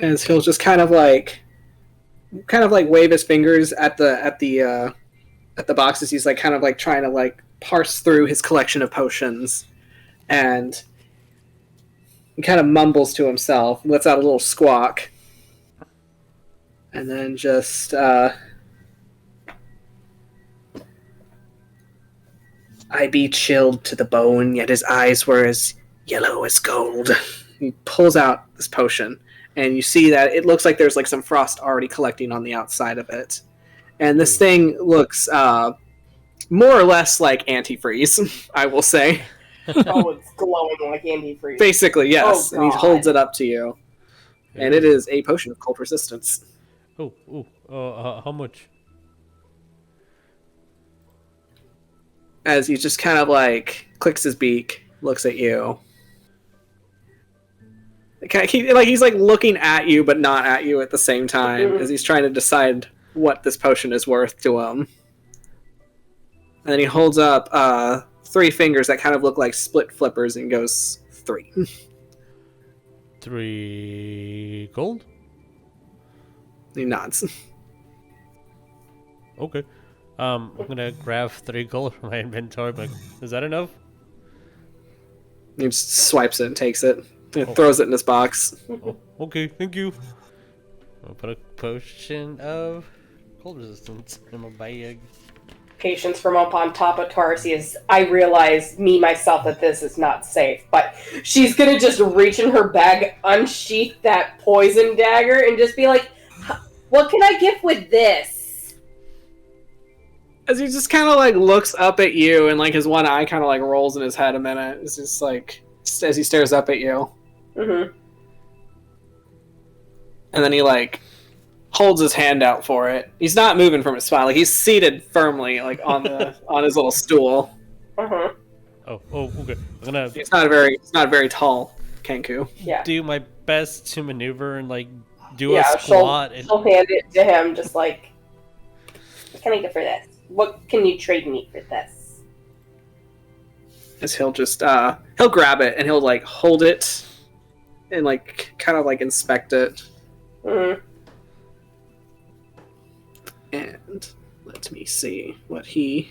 As he'll just kind of like wave his fingers at the boxes. He's like kind of like trying to like parse through his collection of potions, and he kind of mumbles to himself, lets out a little squawk, and then just I be chilled to the bone, yet his eyes were as yellow as gold. He pulls out this potion, and you see that it looks like there's like some frost already collecting on the outside of it. And this thing looks more or less like antifreeze, I will say. Oh, it's glowing like antifreeze. Basically, yes. Oh, and he holds it up to you. And it is a potion of cold resistance. How much? As he just kind of like clicks his beak, looks at you. He's like looking at you, but not at you at the same time, as he's trying to decide what this potion is worth to him. And then he holds up 3 fingers that kind of look like split flippers and goes 3. 3 gold. He nods. Okay. I'm gonna grab 3 gold from my inventory. But is that enough? He just swipes it and takes it. And throws it in his box. Oh, okay, thank you. I'll put a potion of cold resistance in my bag. Patience from up on top of Tarsius. I realize, myself, that this is not safe, but she's gonna just reach in her bag, unsheath that poison dagger, and just be like, what can I get with this? As he just kind of like looks up at you, and like his one eye kind of like rolls in his head a minute. It's just like, as he stares up at you. Mm-hmm. And then he like holds his hand out for it. He's not moving from his spot. Like he's seated firmly, like on the on his little stool. Uh-huh. Oh, okay. I'm gonna. It's not a very tall Kenku. Yeah. Do my best to maneuver and like do a squat. She'll hand it to him, just like, what can I get for this? What can you trade me for this? As he'll just he'll grab it and he'll like hold it and like kind of like inspect it. Mm-hmm. And let me see what he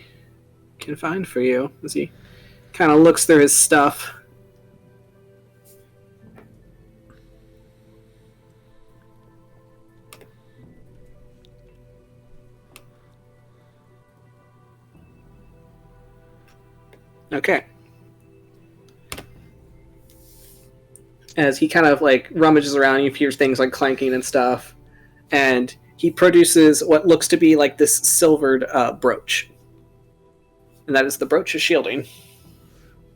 can find for you as he kind of looks through his stuff. Okay. As he kind of like rummages around, you hear things like clanking and stuff, and he produces what looks to be like this silvered brooch, and that is the brooch of shielding.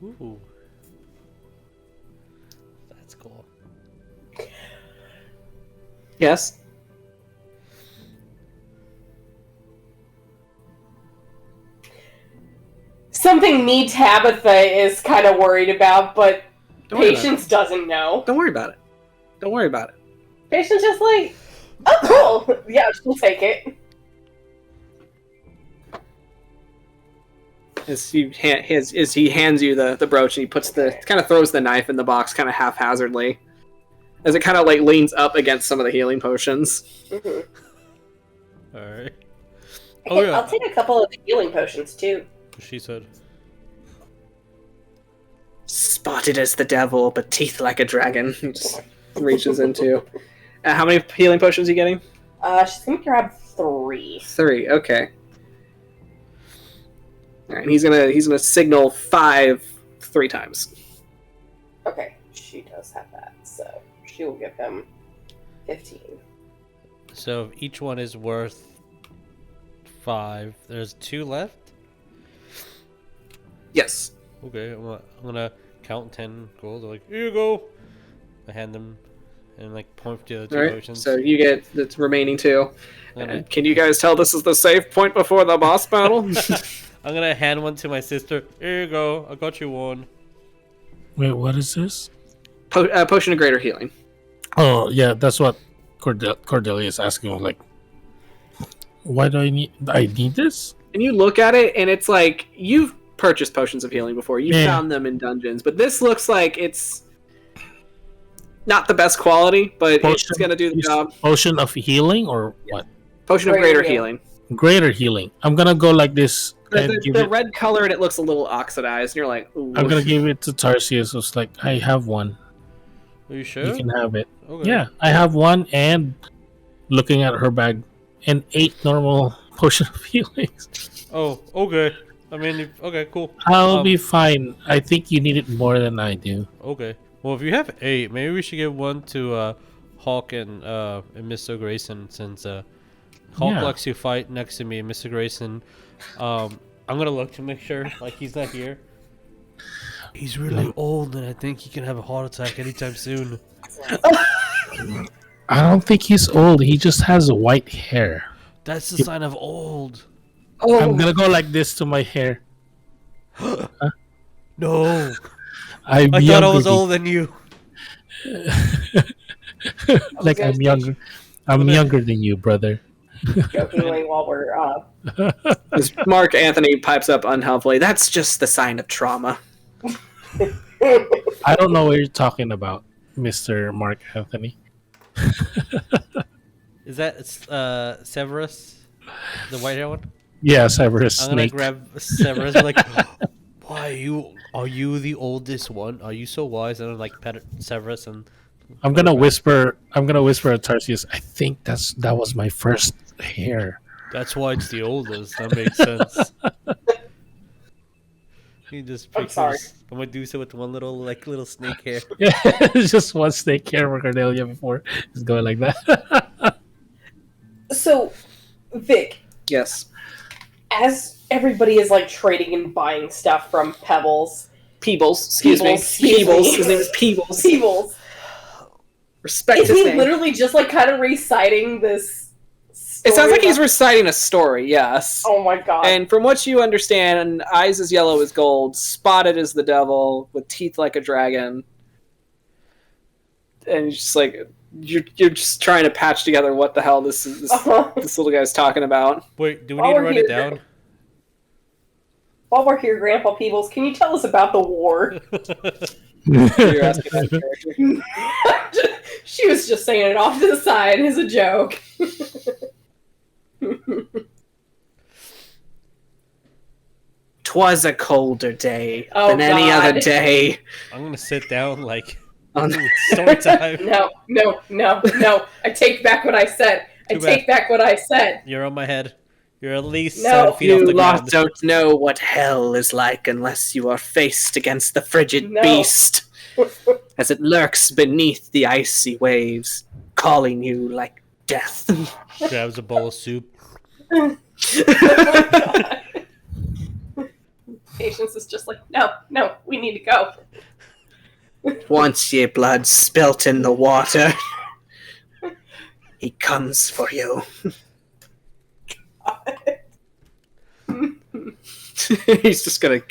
Ooh, that's cool. Yes. Something Tabatha is kind of worried about, but Patience doesn't know. Don't worry about it. Don't worry about it. Patience just like, oh, cool. Yeah, she'll take it. As he hands you the brooch, and he puts kind of throws the knife in the box kind of haphazardly, as it kind of like leans up against some of the healing potions. Mm-hmm. All right. I'll take a couple of the healing potions too. She said. Spotted as the devil, but teeth like a dragon. He just reaches into. How many healing potions are you getting? She's gonna grab 3. 3. Okay. All right. He's gonna signal 5 3 times. Okay, she does have that, so she will give him 15. So each one is worth 5. There's 2 left. Yes. Okay, I'm gonna count 10 gold. I'm like, here you go. I hand them and like point to the 2 potions. So you get the remaining 2. Can you guys tell this is the save point before the boss battle? I'm gonna hand one to my sister. Here you go. I got you one. Wait, what is this? Potion of greater healing. Oh yeah, that's what Cordelia is asking. Like, why do I need this? And you look at it, and it's like you've purchased potions of healing before. You found them in dungeons, but this looks like it's not the best quality, but it's going to do the job. Potion of healing or what? Potion of greater healing. Greater healing. I'm going to go like this. The red color, and it looks a little oxidized, and you're like, ooh. I'm going to give it to Tarsius. It's like, I have one. Are you sure? You can have it. Okay. Yeah, I have one, and looking at her bag, and 8 normal potion of healings. Oh, okay. I mean, okay, cool. I'll be fine. I think you need it more than I do. Okay. Well, if you have 8, maybe we should give one to Hawkins and Mr. Greyson, since Hawk likes to fight next to me, and Mr. Greyson. I'm gonna look to make sure like he's not here. He's really old, and I think he can have a heart attack anytime soon. I don't think he's old. He just has white hair. That's the sign of old. Oh. I'm gonna go like this to my hair. No. I thought I was older than you. Like I'm younger. I'm younger than you, brother. Jokingly, while we're As Mark Anthony pipes up unhelpfully, that's just the sign of trauma. I don't know what you're talking about, Mr. Mark Anthony. Is that Severus, the white hair one? Yeah, Severus I'm gonna Snake. grab Severus. I'm like, why are you the oldest one? Are you so wise? And I'm like, pet Severus, and I'm gonna whisper to Tarsius. I think that was my first hair. that's why it's the oldest. That makes sense. He just I'm sorry. pictures a Medusa with one little snake hair. Yeah, it's just one snake hair for Cordelia before it's going like that. So, Vic, Yes. as everybody is like trading and buying stuff from Pebbles, Peebles. Excuse me. His name is Peebles. Peebles, Respect is his he name. literally just like kind of reciting this story? It sounds like he's reciting a story, yes. Oh my god. And from what you understand, eyes as yellow as gold, spotted as the devil, with teeth like a dragon. And you're just like, you're just trying to patch together what the hell this little guy's talking about. Wait, do we need to write it down? While we're here, Grandpa Peebles, can you tell us about the war? You're asking that character. She was just saying it off to the side as a joke. 'Twas a colder day Oh, than any God. other day. I'm gonna sit down like On- story time. No. I take back what I said. Too bad. Back what I said. You're on my head. You're at least No. 7 feet off You the lot ground. don't know what hell is like unless you are faced against the frigid No. beast, as it lurks beneath the icy waves, calling you like death. Grabs a bowl of soup. Oh my God. Patience is just like, no, we need to go. Once ye blood spilt in the water, he comes for you. He's just gonna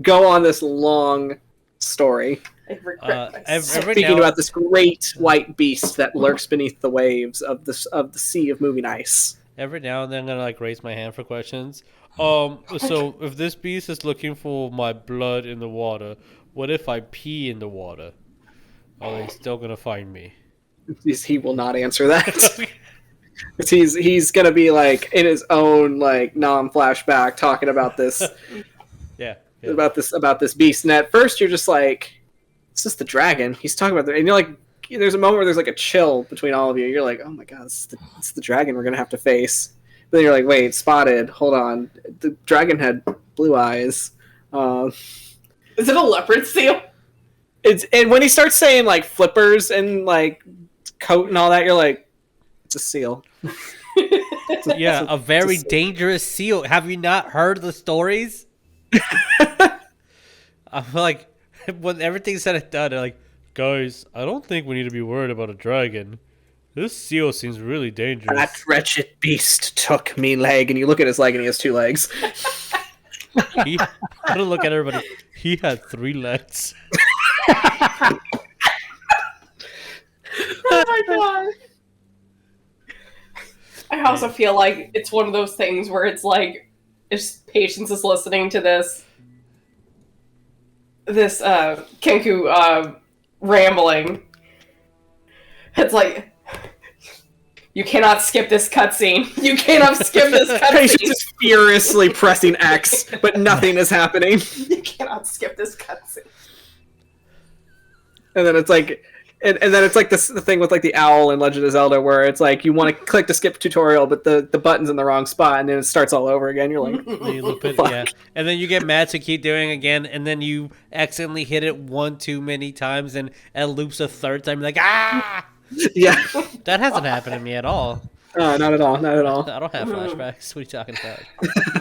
go on this long story, I regret myself. speaking about this great white beast that lurks beneath the waves of the sea of moving ice. Every now and then I'm gonna like raise my hand for questions. So if this beast is looking for my blood in the water, what if I pee in the water? Are they still gonna find me? He will not answer that. He's gonna be like in his own like non-flashback talking about this Yeah. about this beast. And at first you're just like, it's just the dragon. He's talking about and you're like, there's a moment where there's like a chill between all of you. You're like, oh my god, it's the dragon we're gonna have to face. But then you're like, wait, spotted. Hold on, the dragon had blue eyes. Is it a leopard seal? And when he starts saying like flippers and like coat and all that, you're like, it's a seal. Yeah, a very dangerous seal. Have you not heard the stories? I'm like, when everything's said and done, they're like, guys, I don't think we need to be worried about a dragon. This seal seems really dangerous. That wretched beast took me leg, and you look at his leg, and he has 2 legs. I don't look at everybody. He had 3 legs. Oh my god. I also feel like it's one of those things where it's like, if Patience is listening to this Kenku rambling, it's like, you cannot skip this cutscene. You cannot skip this Patience cutscene. is furiously pressing X, but nothing is happening. You cannot skip this cutscene. And then it's like, and then it's like the thing with like the owl in Legend of Zelda, where it's like you want to click to skip tutorial, but the button's in the wrong spot, and then it starts all over again. You're like, And you loop it, Fuck. yeah. And then you get mad to keep doing it again, and then you accidentally hit it 1 too many times, and it loops a 3rd time. You're like, ah! yeah, That hasn't happened to me at all. not at all, not at all. I don't have flashbacks. What are you talking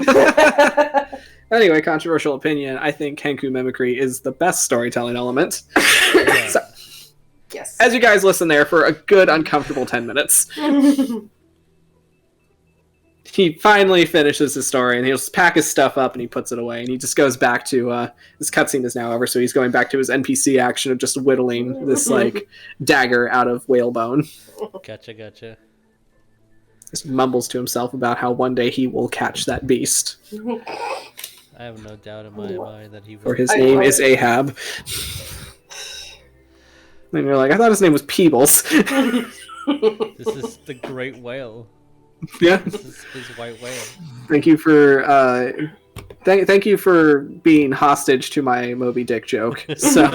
about? Anyway, controversial opinion. I think Kenku mimicry is the best storytelling element. Yeah. So, Yes. as you guys listen there for a good uncomfortable 10 minutes. he finally finishes his story, and he'll just pack his stuff up and he puts it away, and he just goes back to his cutscene is now over, so he's going back to his NPC action of just whittling this like dagger out of whalebone. Gotcha. Just mumbles to himself about how one day he will catch that beast. I have no doubt in my mind that he will. Or his name is Ahab. And you're like, I thought his name was Peebles. This is the great whale. Yeah. This is his white whale. Thank you for thank you for being hostage to my Moby Dick joke. So,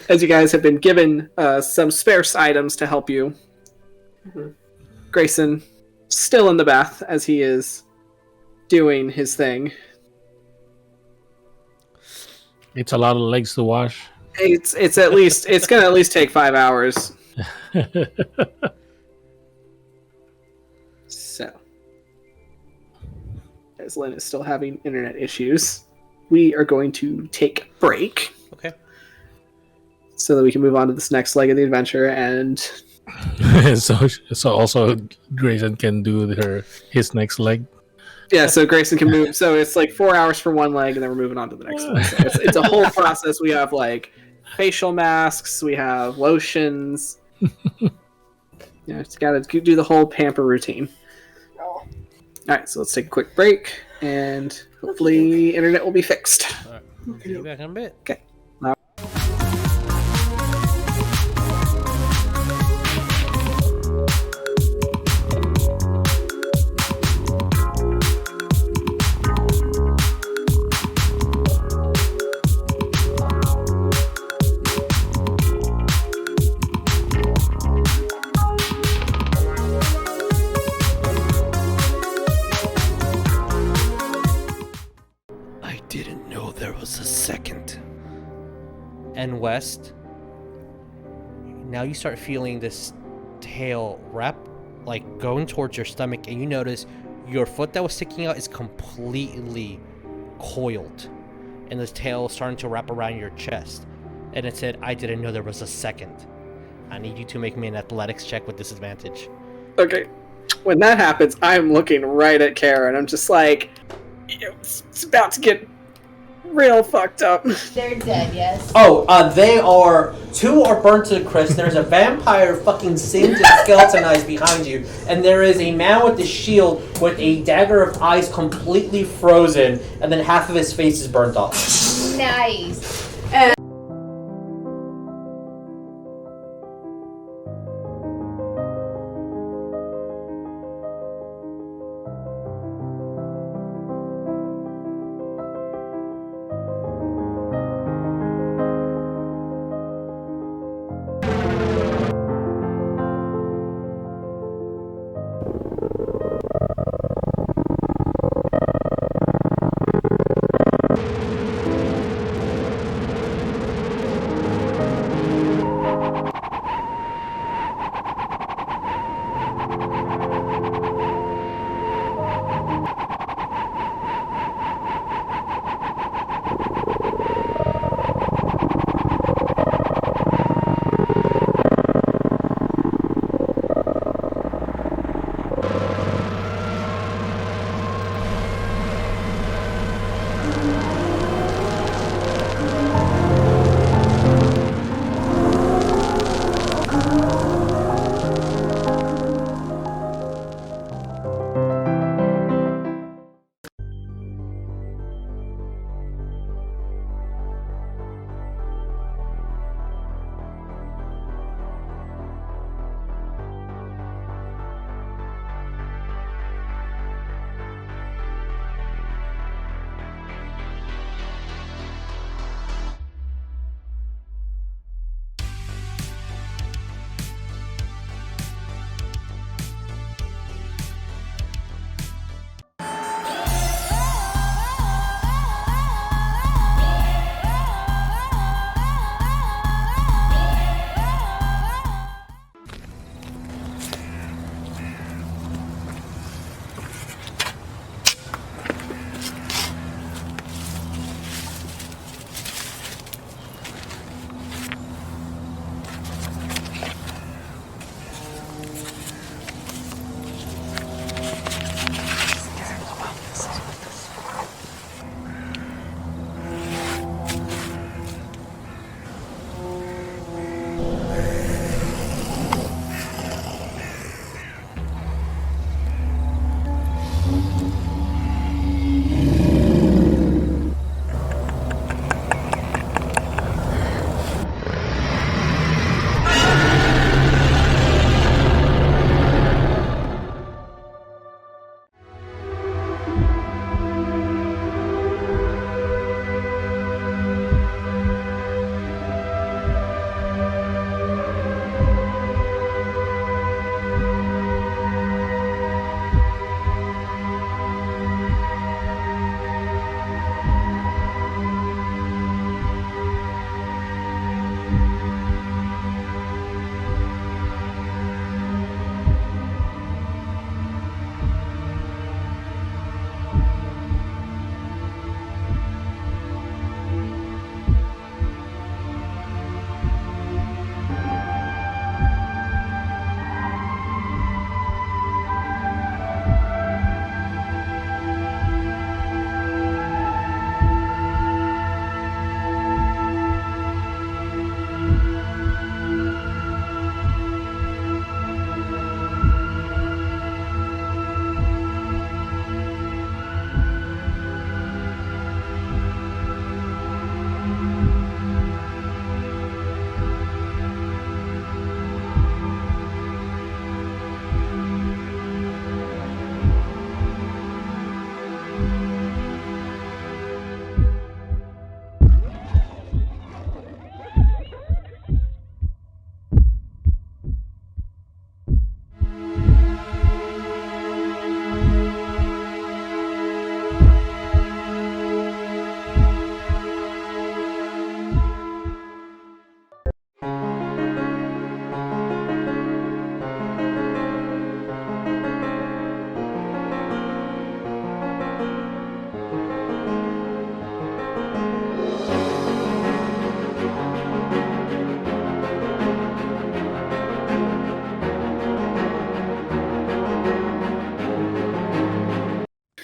as you guys have been given some sparse items to help you, Greyson still in the bath as he is doing his thing. It's a lot of legs to wash. It's gonna at least take 5 hours. So, as Lynn is still having internet issues, we are going to take a break. Okay. So that we can move on to this next leg of the adventure, and so also Greyson can do his next leg. yeah, so Greyson can move. So it's like 4 hours for one leg, and then we're moving on to the next one. So it's a whole process. We have like facial masks, we have lotions. Yeah, it's got to do the whole pamper routine. All right, so let's take a quick break, and hopefully internet will be fixed. All right. See you back in a bit. Okay. And west, now you start feeling this tail wrap, like going towards your stomach, and you notice your foot that was sticking out is completely coiled, and this tail is starting to wrap around your chest. And it said, I didn't know there was a second. I need you to make me an athletics check with disadvantage. Okay. When that happens, I'm looking right at Kara, and I'm just like, it's about to get real fucked up. They're dead, yes. Oh, two are burnt to the crisp. There's a vampire fucking singed and skeletonized behind you, and there is a man with a shield with a dagger of eyes completely frozen, and then half of his face is burnt off. Nice.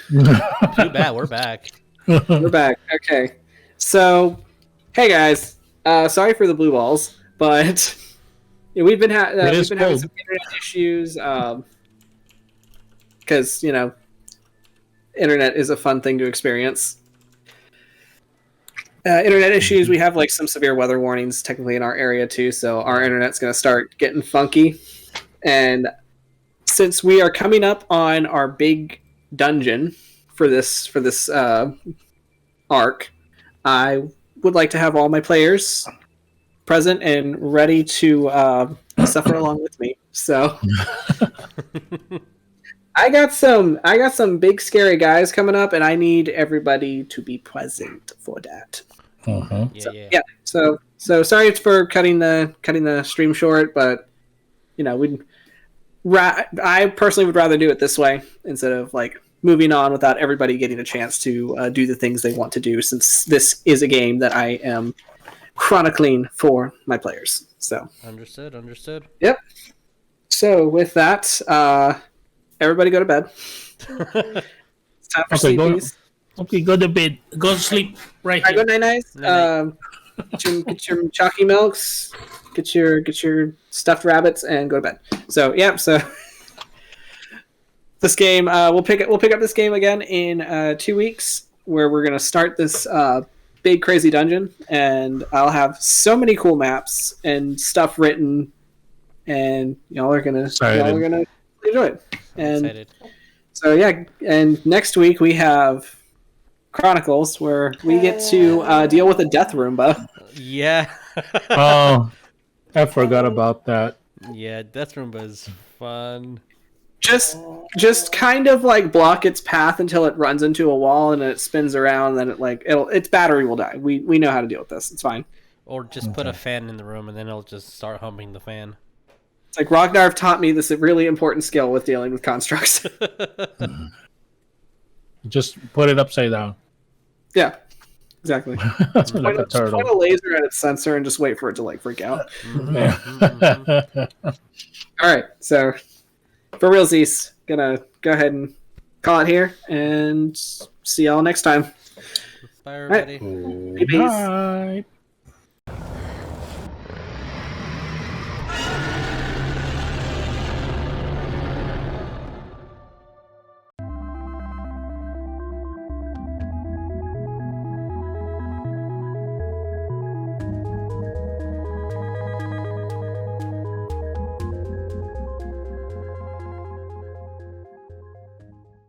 Too bad, we're back. We're back. Okay. So, hey guys. Sorry for the blue balls, but we've been having some internet issues. Because internet is a fun thing to experience. Internet issues. We have like some severe weather warnings technically in our area too, so our internet's going to start getting funky. And since we are coming up on our big dungeon for this arc, I would like to have all my players present and ready to suffer along with me. So I got some big scary guys coming up, and I need everybody to be present for that. Yeah. So sorry for cutting the stream short, but I personally would rather do it this way instead of like moving on without everybody getting a chance to do the things they want to do, since this is a game that I am chronicling for my players. So understood. Yep. So with that, everybody go to bed. It's time for sleepies. Okay, go to bed. Go to sleep right here. Go night-nights. Get your chalky milks. Get your stuffed rabbits and go to bed. So this game we'll pick up this game again in 2 weeks, where we're gonna start this big crazy dungeon, and I'll have so many cool maps and stuff written, and y'all are gonna enjoy it. And excited. So and next week we have Chronicles, where we get to deal with a death Roomba. Yeah. Oh, I forgot about that. Yeah, Death Roomba is fun. Just kind of like block its path until it runs into a wall and then it spins around. And then its battery will die. We know how to deal with this. It's fine. Or just put a fan in the room and then it'll just start humming the fan. It's like Ragnar taught me this really important skill with dealing with constructs. Just put it upside down. Yeah, exactly. Like a turtle. Point a laser at its sensor and just wait for it to like freak out. All right, so for realsies, gonna go ahead and call it here and see y'all next time. Bye, everybody. Good night.